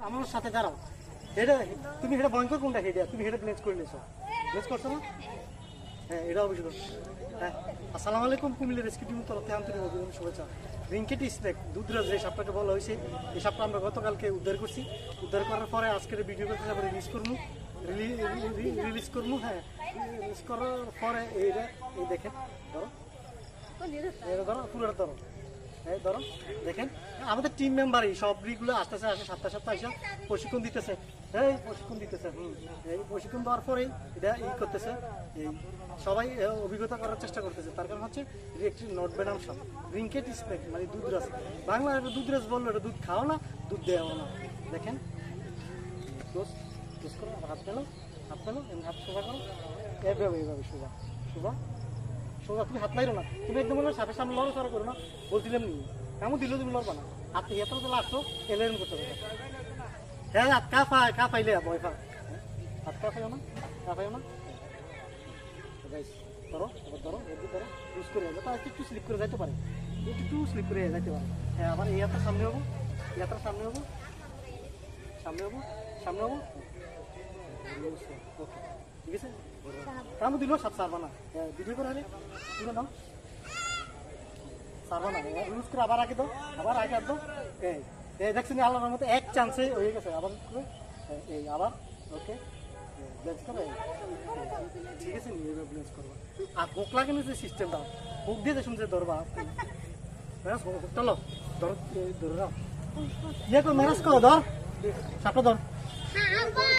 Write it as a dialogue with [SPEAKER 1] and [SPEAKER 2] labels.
[SPEAKER 1] আমার সাথে দাঁড়াও। এটা তুমি এটা ভয়ঙ্কর কোনটা হেডে তুমি হেডে ব্লেজ করে নিয়েছো, ব্লেজ করছো না? হ্যাঁ, এটা অবশ্যই। হ্যাঁ, আসসালামু আলাইকুম। কুমিল্লা রেস্কিউ টিমের তরফ থেকে আন্তরিক অভিনন্দন, শুভেচ্ছা। রিঙ্কেট স্নেক দুধরাজ যে সাপটাকে বলা হয়েছে, এই সাপটা আমরা গতকালকে উদ্ধার করছি। উদ্ধার করার পরে আজকের ভিডিও করতে যাবো, রিলিজ করবো। হ্যাঁ, রিলিজ করার পরে এইটা এই দেখেন, ধরো এটা ধরো, পুরোটা ধরো, এই ধরো দেখেন। আমাদের টিম মেম্বারই সবগুলো আসতেছে, আসে সপ্তাহে আসে প্রশিক্ষণ দিতেছে। এই প্রশিক্ষণ দিতেছে, এই প্রশিক্ষণ দেওয়ার পরেই এটা করতেছে, এই সবাই অভিজ্ঞতা করার চেষ্টা করতেছে। তার কারণ হচ্ছে একটি নট বেনাম সাপ, রিঙ্কেট স্নেক মানে দুধরাজ। বাংলা এটা দুধরাজ বললো, এটা দুধ খাও না, দুধ দেওয়া না। দেখেন দোষ করো, হাত পেলো, এমনি হাত সোজা করো, এইভাবে সোজা সোজা সোজা। তুমি হাত লাইরো না, তুমি একদম সাথে সামনে লড়ো সরা করো না, বলছিলাম নি কেমন দিল, তুমি লড়বা না। হাত এত তো আসতো এলেন করতে হবে। হ্যাঁ, হাত কাঁপাইলে ভয় খা, হাত কাঁপাইও না, কাঁপাইও না। ধরো, এবার ধরো, এদিকে ধরো, ইউজ করে যাবে, তার একটু স্লিপ করে যাইতে পারে, একটু স্লিপ করে যাইতে পারে। হ্যাঁ, আবার এই হাতটা সামনে হবো, এই হাতটা সামনে হবো, সামনে হবো, সামনে হবো। ওকে, ঠিক আছে। কামু দিল সাপ সারবা না, ভিডিও করে হলে তুলে নাও, সারবা না, ইউজ করে আবার আগে দাও, আবার আগে দাও। এই দেখছেন আল্লাহর মতো এক চান্সে হয়ে গেছে। আবার এই আবার ওকে ব্লেন্স করো, ঠিক আছে। নিয়ে ব্লেন্স করবা। আর ভোক লাগে না যে সিস্টেমটা, ভোক দিয়ে যে শুনছে ধরবা, চলো ধরো, ধরে নাও, ইয়ে করো, ম্যানেজ করো, ধর সাপটা ধর।